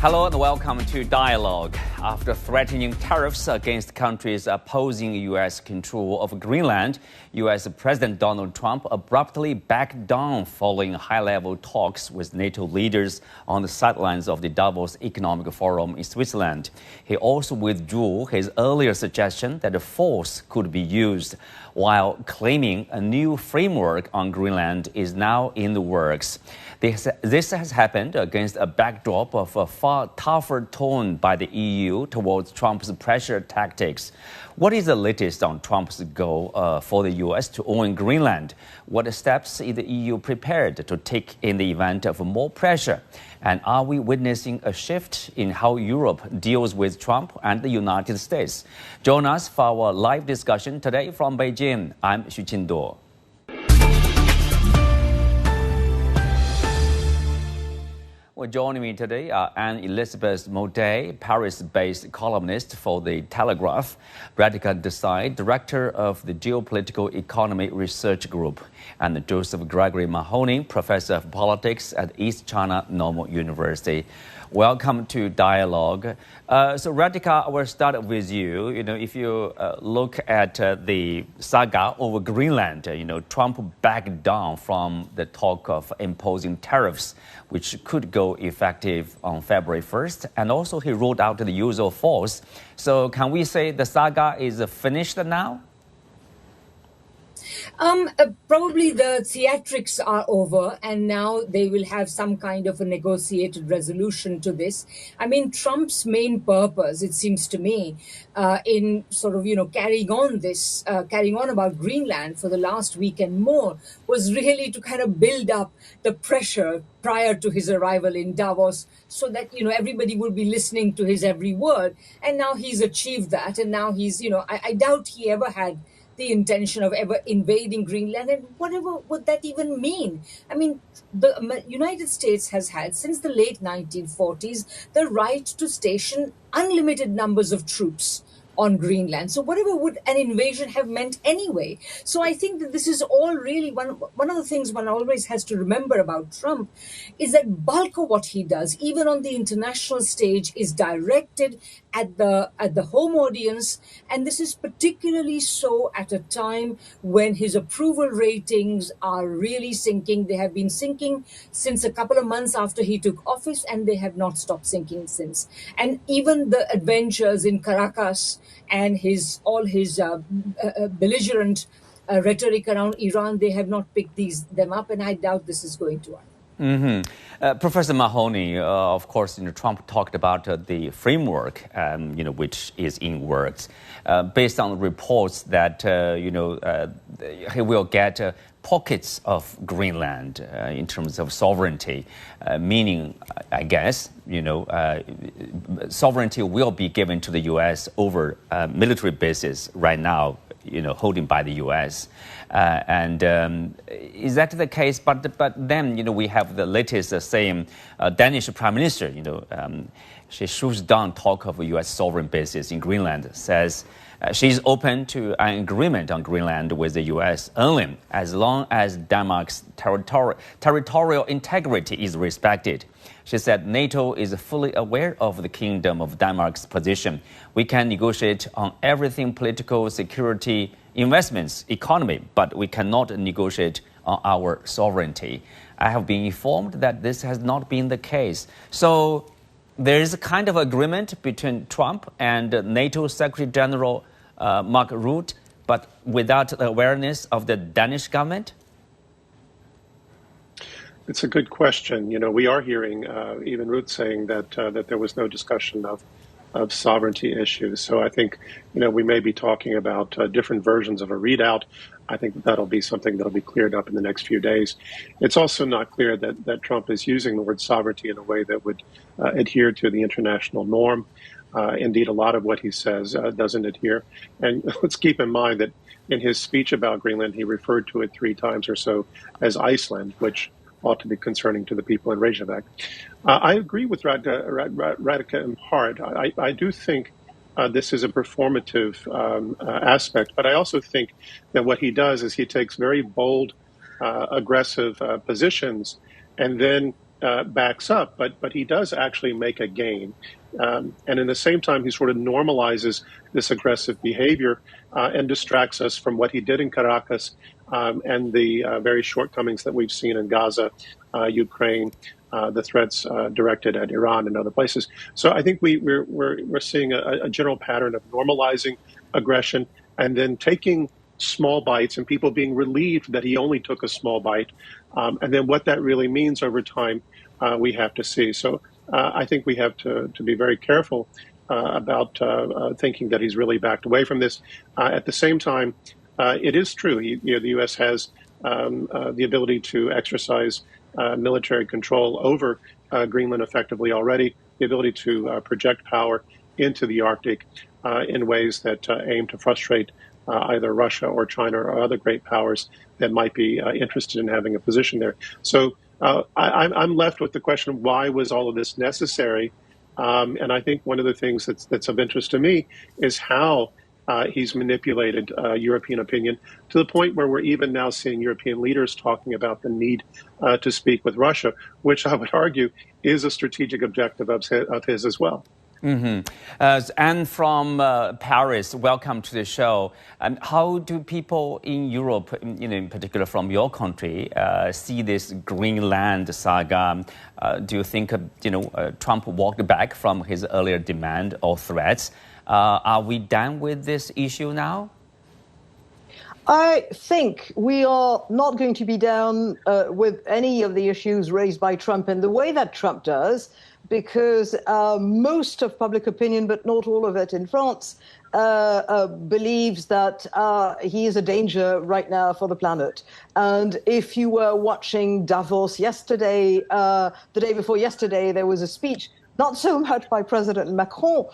Hello and welcome to Dialogue. After threatening tariffs against countries opposing U.S. control of Greenland, U.S. President Donald Trump abruptly backed down following high-level talks with NATO leaders on the sidelines of the Davos Economic Forum in Switzerland. He also withdrew his earlier suggestion that force could be used, while claiming a new framework on Greenland is now in the works. This has happened against a backdrop of a far tougher tone by the EU towards Trump's pressure tactics. What is the latest on Trump's goal for the U.S. to own Greenland? What steps is the EU prepared to take in the event of more pressure? And are we witnessing a shift in how Europe deals with Trump and the United States? Join us for our live discussion today from Beijing. I'm Xu Qinduo. Well, joining me today are Anne-Elisabeth Moutet, Paris-based columnist for the Telegraph, Radhika Desai, director of the Geopolitical Economy Research Group, and Josef Gregory Mahoney, professor of politics at East China Normal University. Welcome to Dialogue. So Radhika, I will start with you. If you look at the saga over Greenland, Trump backed down from the talk of imposing tariffs, which could go effective on February 1st. And also he ruled out the use of force. So can we say the saga is finished now? Probably the theatrics are over, and now they will have some kind of a negotiated resolution to this. I mean, Trump's main purpose, it seems to me, in sort of, carrying on about Greenland for the last week and more, was really to kind of build up the pressure prior to his arrival in Davos so that, everybody would be listening to his every word. And now he's achieved that. And now he's, I doubt he ever had the intention of ever invading Greenland, and whatever would that even mean? I mean, the United States has had, since the late 1940s, the right to station unlimited numbers of troops on Greenland. So whatever would an invasion have meant anyway? So I think that this is all really one of the things one always has to remember about Trump is that bulk of what he does, even on the international stage, is directed at the home audience. And this is particularly so at a time when his approval ratings are really sinking. They have been sinking since a couple of months after he took office, and they have not stopped sinking since. And even the adventures in Caracas and all his belligerent rhetoric around Iran, they have not picked them up, and I doubt this is going to happen. Professor Mahoney, of course, Trump talked about the framework, which is in works, based on reports that he will get pockets of Greenland in terms of sovereignty, meaning, I guess, sovereignty will be given to the U.S. over military bases right now, holding by the U.S. Is that the case? But then, we have the latest saying, Danish Prime Minister, she shoots down talk of U.S. sovereign bases in Greenland, says she's open to an agreement on Greenland with the U.S. only as long as Denmark's territorial integrity is respected. She said NATO is fully aware of the Kingdom of Denmark's position. We can negotiate on everything: political, security, investments, economy, but we cannot negotiate on our sovereignty. I have been informed that this has not been the case. So there is a kind of agreement between Trump and NATO Secretary General Mark Rutte, but without the awareness of the Danish government? It's a good question. We are hearing even Rutte saying that there was no discussion of sovereignty issues. So I think, we may be talking about different versions of a readout. I think that'll be something that'll be cleared up in the next few days. It's also not clear that Trump is using the word sovereignty in a way that would adhere to the international norm. Indeed, a lot of what he says doesn't adhere. And let's keep in mind that in his speech about Greenland, he referred to it 3 times or so as Iceland, which ought to be concerning to the people in Reykjavik. I agree with Radhika in part. I do think this is a performative aspect, but I also think that what he does is he takes very bold, aggressive positions and then backs up, but he does actually make a gain. And in the same time, he sort of normalizes this aggressive behavior and distracts us from what he did in Caracas and the very shortcomings that we've seen in Gaza, Ukraine, the threats directed at Iran and other places. So I think we're seeing a general pattern of normalizing aggression and then taking small bites and people being relieved that he only took a small bite. And then what that really means over time, we have to see. So I think we have to be very careful about thinking that he's really backed away from this. At the same time, it is true. The U.S. has the ability to exercise military control over Greenland effectively already, the ability to project power into the Arctic in ways that aim to frustrate either Russia or China or other great powers that might be interested in having a position there. So I'm left with the question, why was all of this necessary? And I think one of the things that's of interest to me is how he's manipulated European opinion to the point where we're even now seeing European leaders talking about the need to speak with Russia, which I would argue is a strategic objective of his as well. Mm-hmm. Anne from Paris, welcome to the show. And how do people in Europe, in particular from your country, see this Greenland saga? Do you think, Trump walked back from his earlier demand or threats? Are we done with this issue now? I think we are not going to be down with any of the issues raised by Trump in the way that Trump does, because most of public opinion, but not all of it in France, believes that he is a danger right now for the planet. And if you were watching Davos yesterday, the day before yesterday, there was a speech not so much by President Macron,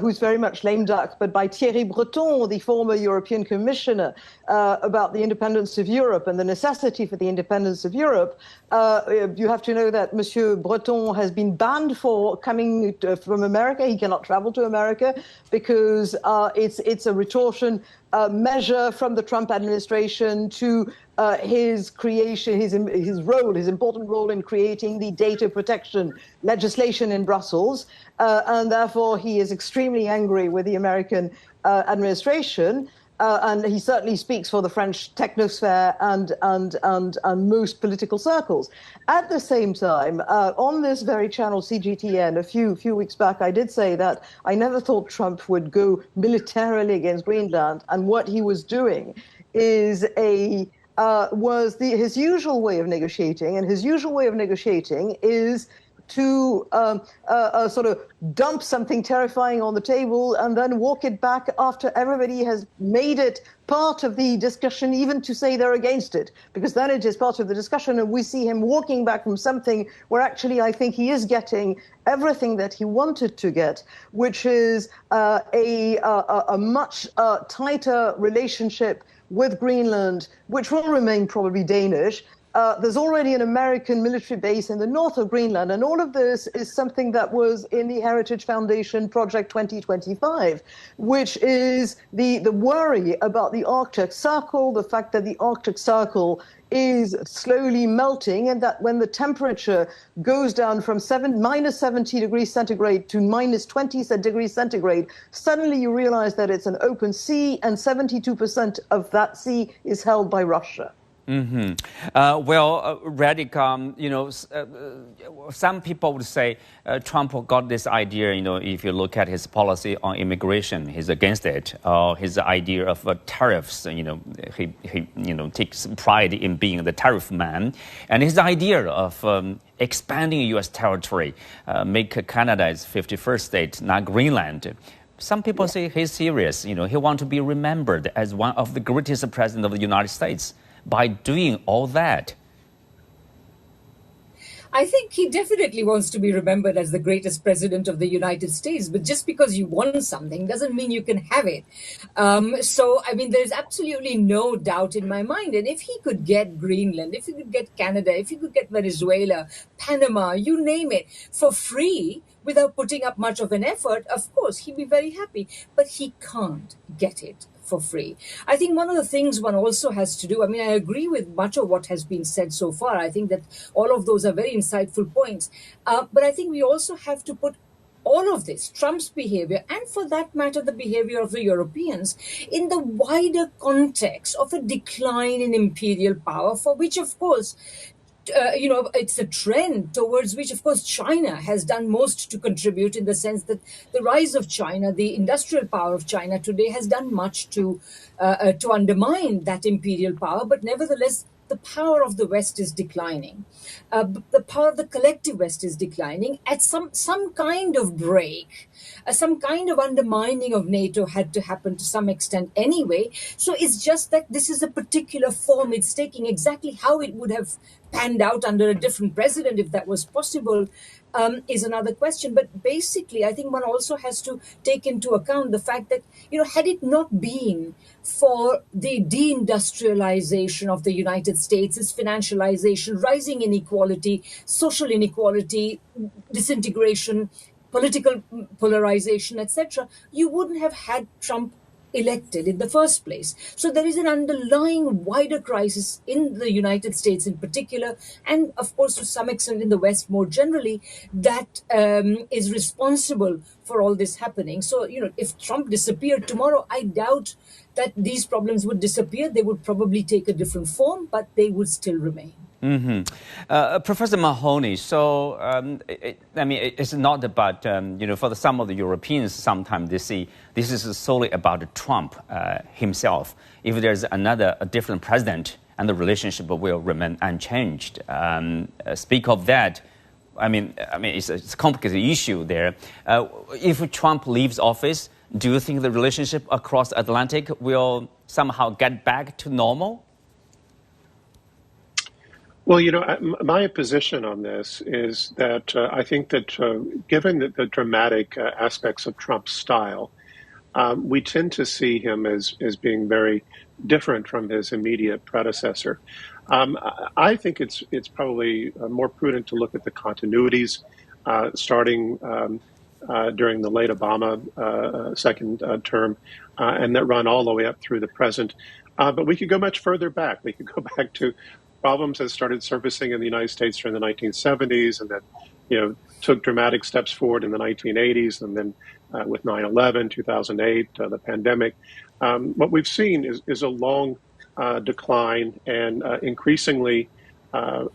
who's very much lame duck, but by Thierry Breton, the former European Commissioner, about the independence of Europe and the necessity for the independence of Europe. You have to know that Monsieur Breton has been banned for coming from America. He cannot travel to America because it's a retortion measure from the Trump administration to his creation, his important role in creating the data protection legislation in Brussels, and therefore he is extremely angry with the American administration. And he certainly speaks for the French technosphere and most political circles. At the same time, on this very channel, CGTN, a few weeks back, I did say that I never thought Trump would go militarily against Greenland, and what he was doing is his usual way of negotiating, and his usual way of negotiating is to sort of dump something terrifying on the table and then walk it back after everybody has made it part of the discussion, even to say they're against it, because then it is part of the discussion, and we see him walking back from something where actually I think he is getting everything that he wanted to get, which is a much tighter relationship with Greenland, which will remain probably Danish. There's already an American military base in the north of Greenland, and all of this is something that was in the Heritage Foundation Project 2025, which is the worry about the Arctic Circle, the fact that the Arctic Circle is slowly melting, and that when the temperature goes down from minus 70 degrees centigrade to minus 20 degrees centigrade, suddenly you realize that it's an open sea, and 72% of that sea is held by Russia. Mm-hmm. Radhika, some people would say Trump got this idea, if you look at his policy on immigration, he's against it. His idea of tariffs, he takes pride in being the tariff man. And his idea of expanding U.S. territory, make Canada its 51st state, not Greenland. Some people say he's serious. He wants to be remembered as one of the greatest presidents of the United States. By doing all that? I think he definitely wants to be remembered as the greatest president of the United States, but just because you want something doesn't mean you can have it. There's absolutely no doubt in my mind. And if he could get Greenland, if he could get Canada, if he could get Venezuela, Panama, you name it, for free, without putting up much of an effort, of course, he'd be very happy. But he can't get it for free. I think one of the things one also has to do, I mean, I agree with much of what has been said so far. I think that all of those are very insightful points. But I think we also have to put all of this, Trump's behavior, and for that matter, the behavior of the Europeans, in the wider context of a decline in imperial power, for which, of course, it's a trend towards which, of course, China has done most to contribute, in the sense that the rise of China, the industrial power of China today, has done much to undermine that imperial power. But nevertheless, the power of the West is declining. The power of the collective West is declining. At some kind of break, some kind of undermining of NATO had to happen to some extent anyway. So it's just that this is a particular form it's taking. Exactly how it would have panned out under a different president, if that was possible, is another question. But basically, I think one also has to take into account the fact that, had it not been for the deindustrialization of the United States, its financialization, rising inequality, social inequality, disintegration, political polarization, etc., you wouldn't have had Trump elected in the first place. So there is an underlying wider crisis in the United States in particular, and of course to some extent in the West more generally, that is responsible for all this happening. So, if Trump disappeared tomorrow, I doubt that these problems would disappear. They would probably take a different form, but they would still remain. Professor Mahoney, so, it's not about, for some of the Europeans, sometimes they see this is solely about Trump himself. If there's a different president, and the relationship will remain unchanged. Speak of that, it's a complicated issue there. If Trump leaves office, do you think the relationship across Atlantic will somehow get back to normal? Well, my position on this is that I think that given the dramatic aspects of Trump's style, we tend to see him as being very different from his immediate predecessor. I think it's probably more prudent to look at the continuities, starting during the late Obama second term, and that run all the way up through the present. But we could go much further back. We could go back to problems that started surfacing in the United States during the 1970s, and that took dramatic steps forward in the 1980s, and then with 9/11, 2008, the pandemic. What we've seen is a long decline and increasingly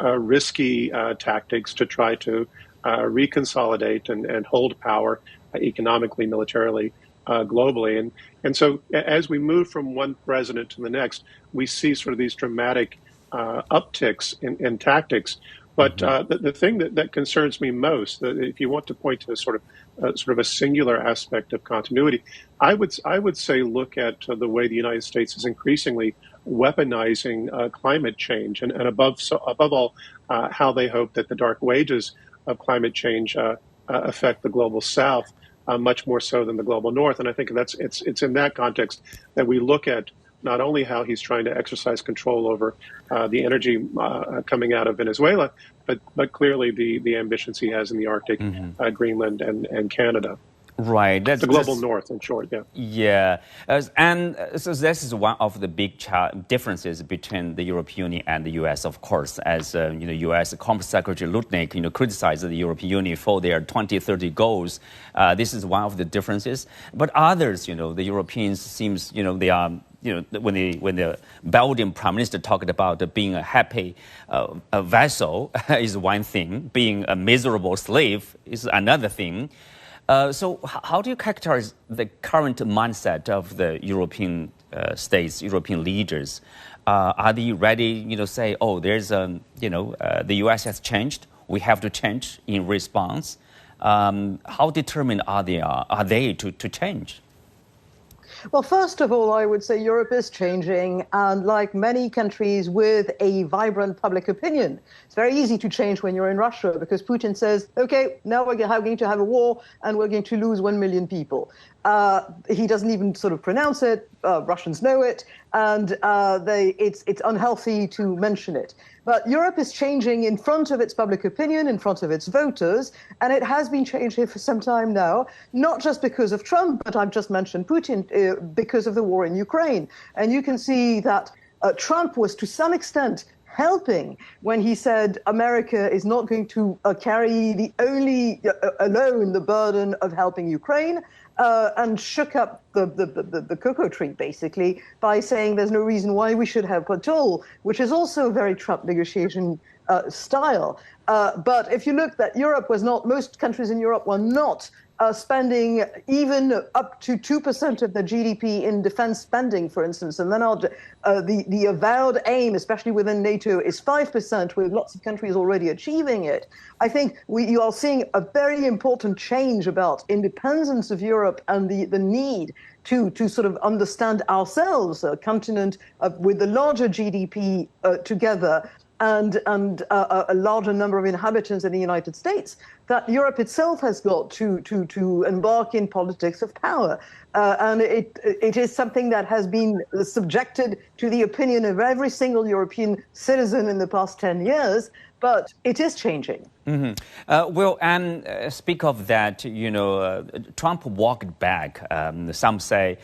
risky tactics to try to reconsolidate and hold power economically, militarily, globally. And so as we move from one president to the next, we see sort of these dramatic upticks in tactics. But the thing that concerns me most, if you want to point to sort of a singular aspect of continuity, I would say look at the way the United States is increasingly weaponizing climate change, and above all, how they hope that the dark wages of climate change affect the global South much more so than the global North. And I think it's in that context that we look at not only how he's trying to exercise control over the energy coming out of Venezuela, but clearly the ambitions he has in the Arctic, Greenland, and Canada. Right. That's the global North, in short, yeah. Yeah. And so this is one of the big differences between the European Union and the U.S., of course, as U.S. Commerce Secretary Lutnick, criticized the European Union for their 2030 goals. This is one of the differences. But others, the Europeans seems, they are, when the Belgian Prime Minister talked about being a happy vassal is one thing, being a miserable slave is another thing. So how do you characterize the current mindset of the European states, European leaders? Are they ready, say, oh, there's the U.S. has changed, we have to change in response? How determined are they to change? Well, first of all, I would say Europe is changing, and like many countries with a vibrant public opinion, it's very easy to change when you're in Russia, because Putin says, okay, now we're going to have a war and we're going to lose 1 million people. He doesn't even sort of pronounce it. Russians know it, and it's unhealthy to mention it. But Europe is changing in front of its public opinion, in front of its voters, and it has been changing for some time now, not just because of Trump, but I've just mentioned Putin, because of the war in Ukraine. And you can see that Trump was to some extent helping when he said America is not going to carry alone the burden of helping Ukraine, and shook up the cocoa tree, basically, by saying there's no reason why we should help at all, which is also a very Trump negotiation style. But if you look, that most countries in Europe were not spending even up to 2% of the GDP in defense spending, for instance. And then the avowed aim, especially within NATO, is 5%, with lots of countries already achieving it. I think you are seeing a very important change about independence of Europe and the need to sort of understand ourselves, a continent with a larger GDP together, and a larger number of inhabitants in the United States, that Europe itself has got to embark in politics of power. And it is something that has been subjected to the opinion of every single European citizen in the past 10 years, but it is changing. Well, and speak of that, Trump walked back. Some say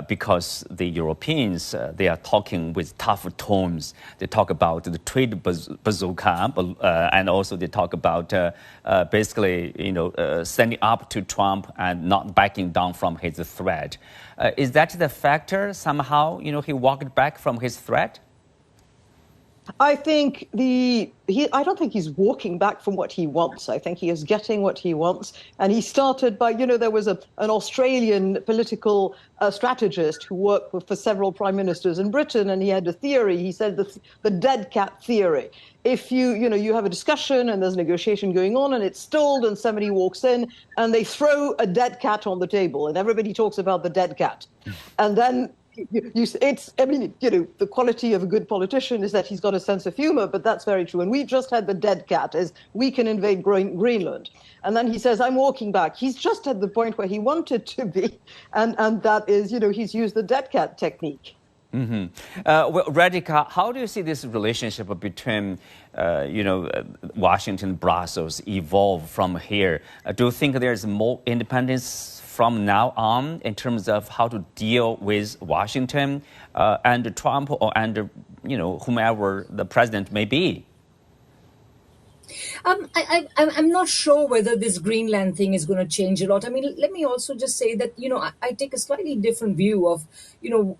because the Europeans, they are talking with tough tones. They talk about the trade bazooka, and also they talk about basically, standing up to Trump and not backing down from his threat. Is that the factor? Somehow, he walked back from his threat? I think I don't think he's walking back from what he wants. I think he is getting what he wants. And he started by, there was an Australian political strategist who worked for several prime ministers in Britain, and he had a theory. He said the dead cat theory. If you have a discussion and there's negotiation going on and it's stalled and somebody walks in and they throw a dead cat on the table and everybody talks about the dead cat. And then the quality of a good politician is that he's got a sense of humor, but that's very true. And we've just had the dead cat, as we can invade Greenland. And then he says, I'm walking back. He's just at the point where he wanted to be. And that is, he's used the dead cat technique. Well, Radhika, how do you see this relationship between, Washington and Brussels evolve from here? Do you think there's more independence from now on in terms of how to deal with Washington and Trump and whomever the president may be? I'm not sure whether this Greenland thing is going to change a lot. I mean, let me also just say that, I take a slightly different view of,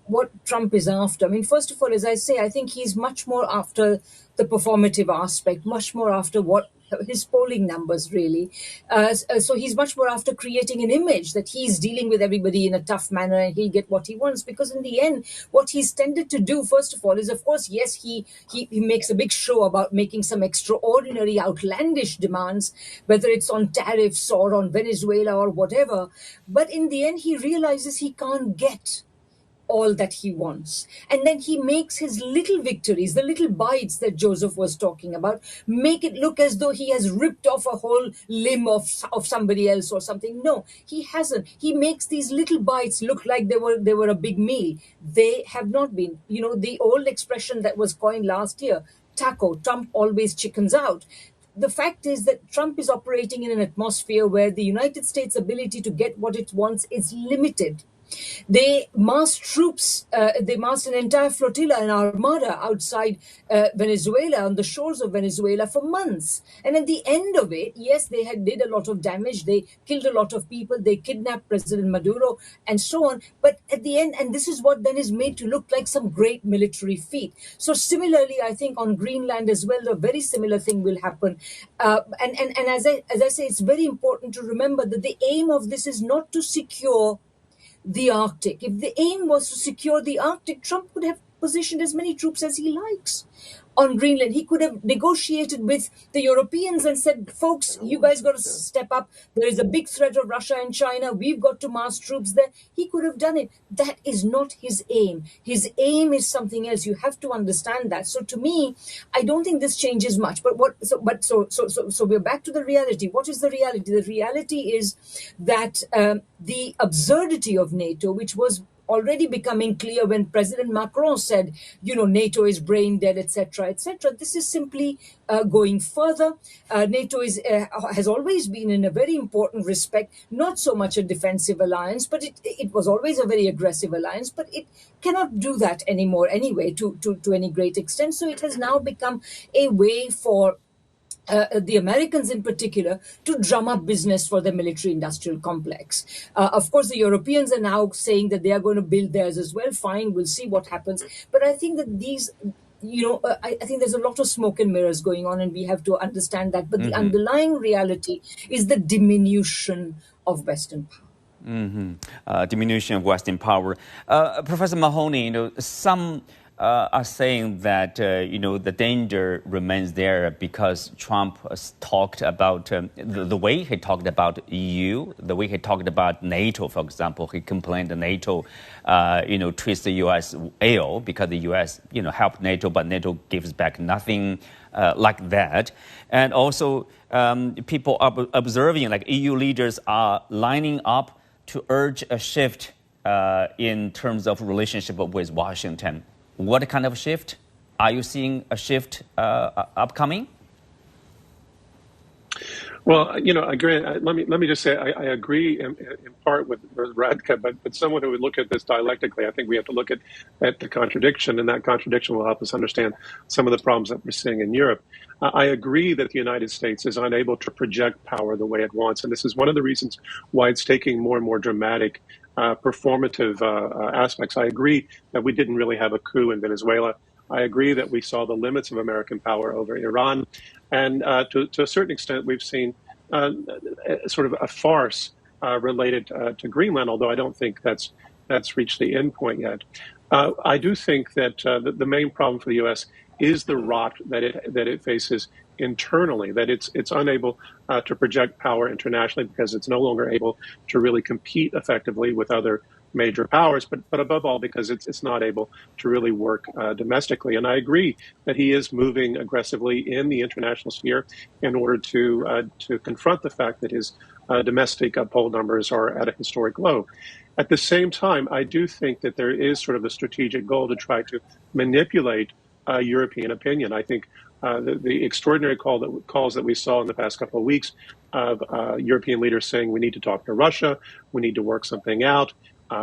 what Trump is after. I mean, first of all, as I say, I think he's much more after the performative aspect, much more after what his polling numbers, really. So he's much more after creating an image that he's dealing with everybody in a tough manner and he'll get what he wants. Because in the end, what he's tended to do, first of all, is, of course, yes, he makes a big show about making some extraordinary, outlandish demands, whether it's on tariffs or on Venezuela or whatever. But in the end, he realizes he can't get all that he wants. And then he makes his little victories, the little bites that Joseph was talking about, make it look as though he has ripped off a whole limb of somebody else or something. No, he hasn't. He makes these little bites look like they were a big meal. They have not been. The old expression that was coined last year, taco, Trump always chickens out. The fact is that Trump is operating in an atmosphere where the United States' ability to get what it wants is limited. They massed troops, they massed an entire flotilla, an armada outside Venezuela, on the shores of Venezuela for months. And at the end of it, yes, they did a lot of damage. They killed a lot of people. They kidnapped President Maduro and so on. But at the end, and this is what then is made to look like some great military feat. So similarly, I think on Greenland as well, a very similar thing will happen. And as I say, it's very important to remember that the aim of this is not to secure the Arctic. If the aim was to secure the Arctic, Trump would have positioned as many troops as he likes. on Greenland. He could have negotiated with the Europeans and said, folks, you guys got to step up. There is a big threat of Russia and China. We've got to mass troops there. He could have done it. That is not his aim. His aim is something else. You have to understand that. So to me, I don't think this changes much. But so we're back to the reality. What is the reality? The reality is that the absurdity of NATO, which was already becoming clear when President Macron said, NATO is brain dead, etc., etc. This is simply going further. NATO has always been, in a very important respect, not so much a defensive alliance, but it was always a very aggressive alliance, but it cannot do that anymore anyway to any great extent. So it has now become a way for the Americans in particular, to drum up business for the military-industrial complex. Of course, the Europeans are now saying that they are going to build theirs as well. Fine, we'll see what happens. But I think that these, I think there's a lot of smoke and mirrors going on, and we have to understand that. But the underlying reality is the diminution of Western power. Diminution of Western power. Professor Mahoney, some are saying that, the danger remains there because Trump has talked about the way he talked about EU, the way he talked about NATO, for example. He complained that NATO, treats the U.S. ill because the U.S., helped NATO, but NATO gives back nothing like that. And also people are observing, like EU leaders are lining up to urge a shift in terms of relationship with Washington. What kind of shift? Are you seeing a shift upcoming? Well, agree. Let me just say I agree in part with Radhika, but someone who would look at this dialectically, I think we have to look at the contradiction, and that contradiction will help us understand some of the problems that we're seeing in Europe. I agree that the United States is unable to project power the way it wants, and this is one of the reasons why it's taking more and more dramatic performative aspects. I agree that we didn't really have a coup in Venezuela. I agree that we saw the limits of American power over Iran. And to a certain extent, we've seen sort of a farce related to Greenland, although I don't think that's reached the end point yet. I do think that the main problem for the U.S. is the rot that it faces internally, that it's unable to project power internationally because it's no longer able to really compete effectively with other major powers, but above all because it's not able to really work domestically. And I agree that he is moving aggressively in the international sphere in order to confront the fact that his domestic poll numbers are at a historic low. At the same time, I do think that there is sort of a strategic goal to try to manipulate European opinion. I think the extraordinary calls that we saw in the past couple of weeks of European leaders saying we need to talk to Russia, we need to work something out,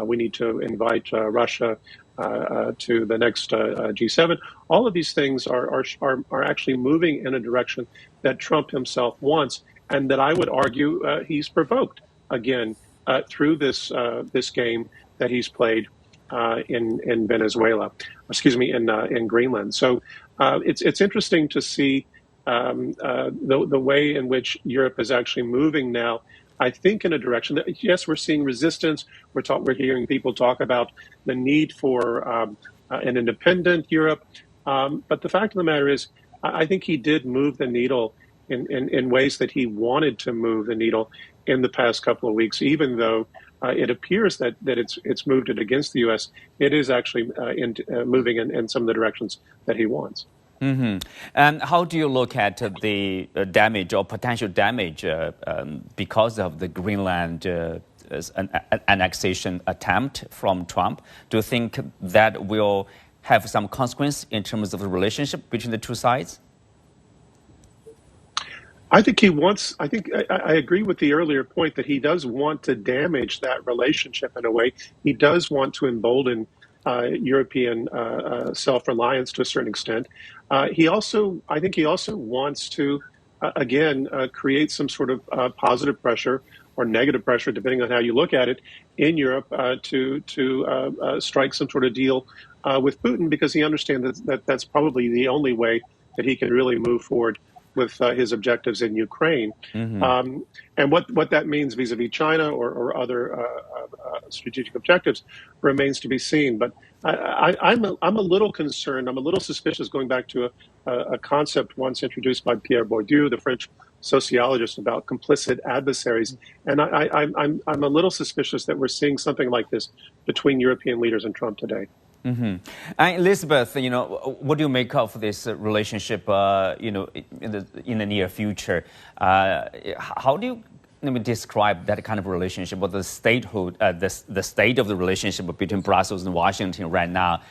we need to invite Russia to the next G7. All of these things are actually moving in a direction that Trump himself wants, and that I would argue he's provoked again through this game that he's played in Venezuela, in Greenland. So it's interesting to see the way in which Europe is actually moving now. I think in a direction that, yes, we're seeing resistance. We're hearing people talk about the need for an independent Europe. But the fact of the matter is, I think he did move the needle in ways that he wanted to move the needle in the past couple of weeks, even though it appears that it's moved it against the U.S. It is actually moving in some of the directions that he wants. Mm-hmm. And how do you look at the damage or potential damage because of the Greenland annexation attempt from Trump? Do you think that will have some consequence in terms of the relationship between the two sides? I think I agree with the earlier point that he does want to damage that relationship in a way. He does want to embolden European self-reliance to a certain extent. I think he also wants to, create some sort of positive pressure or negative pressure, depending on how you look at it, in Europe to strike some sort of deal with Putin, because he understands that that's probably the only way that he can really move forward with his objectives in Ukraine. And what that means vis-a-vis China or other strategic objectives remains to be seen. But I'm a little concerned. I'm a little suspicious, going back to a concept once introduced by Pierre Bourdieu, the French sociologist, about complicit adversaries. And I'm a little suspicious that we're seeing something like this between European leaders and Trump today. Elizabeth, what do you make of this relationship, in the near future? How do you describe that kind of relationship, or the statehood, the state of the relationship between Brussels and Washington right now?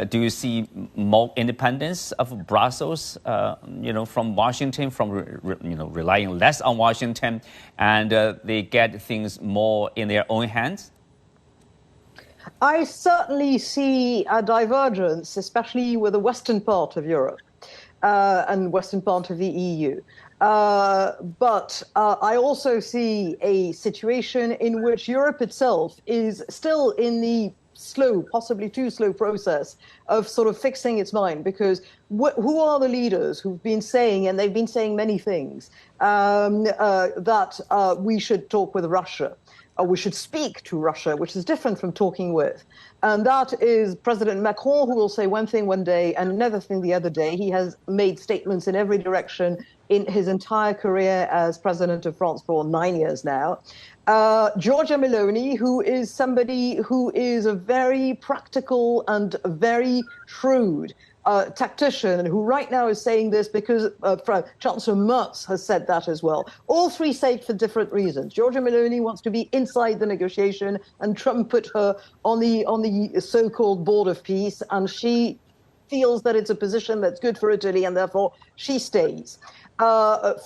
Do you see more independence of Brussels, from Washington, from relying less on Washington, and they get things more in their own hands? I certainly see a divergence, especially with the western part of Europe and western part of the EU. But I also see a situation in which Europe itself is still in the slow, possibly too slow process of sort of fixing its mind, because who are the leaders who've been saying, and they've been saying many things, that we should talk with Russia, or we should speak to Russia, which is different from talking with. And that is President Macron, who will say one thing one day and another thing the other day. He has made statements in every direction in his entire career as president of France for 9 years now. Giorgia Meloni, who is somebody who is a very practical and very shrewd tactician, and who right now is saying this because Chancellor Merz has said that as well. All three say it for different reasons. Giorgia Meloni wants to be inside the negotiation, and Trump put her on the so-called board of peace, and she feels that it's a position that's good for Italy, and therefore she stays.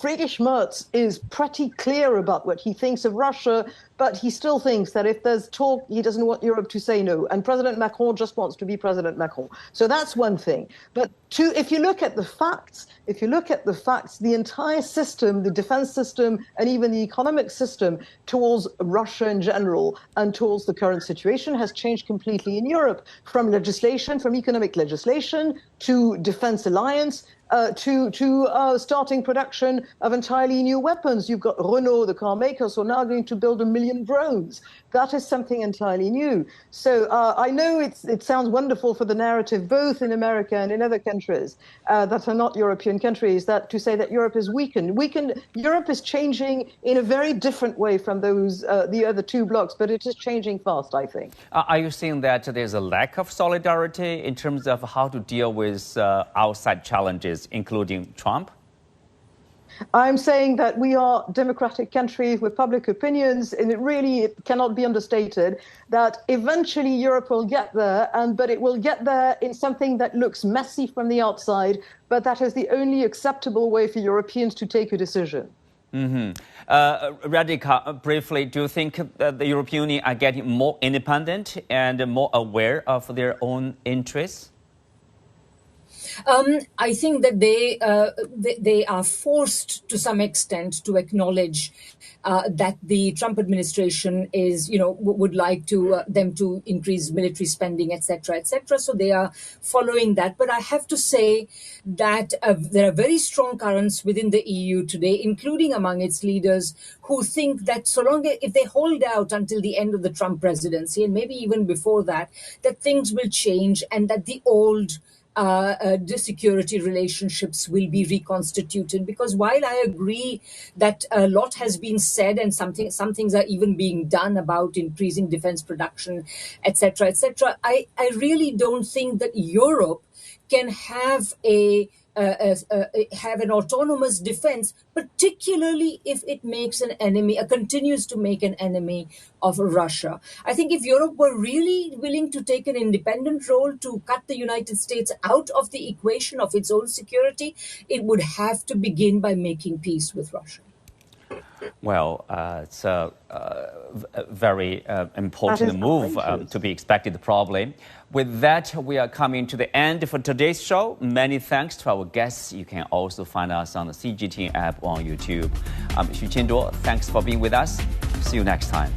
Friedrich Merz is pretty clear about what he thinks of Russia, but he still thinks that if there's talk, he doesn't want Europe to say no. And President Macron just wants to be President Macron. So that's one thing. But if you look at the facts, the entire system, the defense system, and even the economic system towards Russia in general and towards the current situation has changed completely in Europe, from legislation, from economic legislation to defense alliance, to starting production of entirely new weapons. You've got Renault, the car makers, who are now going to build 1 million drones. That is something entirely new. So I know it sounds wonderful for the narrative, both in America and in other countries that are not European countries, that to say that Europe is weakened. Europe is changing in a very different way from the other two blocs, but it is changing fast, I think. Are you saying that there's a lack of solidarity in terms of how to deal with outside challenges, including Trump? I'm saying that we are democratic countries with public opinions, and it cannot be understated that eventually Europe will get there, but it will get there in something that looks messy from the outside, but that is the only acceptable way for Europeans to take a decision. Radhika, briefly, do you think that the European Union are getting more independent and more aware of their own interests? I think that they are forced to some extent to acknowledge that the Trump administration is, would like them to increase military spending, etc., etc. So they are following that. But I have to say that there are very strong currents within the EU today, including among its leaders, who think that so long if they hold out until the end of the Trump presidency, and maybe even before that things will change, and that the old the security relationships will be reconstituted. Because while I agree that a lot has been said and some things are even being done about increasing defense production, etc., etc., I really don't think that Europe can have have an autonomous defense, particularly if it makes an enemy, continues to make an enemy of Russia. I think if Europe were really willing to take an independent role to cut the United States out of the equation of its own security, it would have to begin by making peace with Russia. Well, it's a very important move to be expected, probably. With that, we are coming to the end for today's show. Many thanks to our guests. You can also find us on the CGTN app on YouTube. I'm Xu Qianduo. Thanks for being with us. See you next time.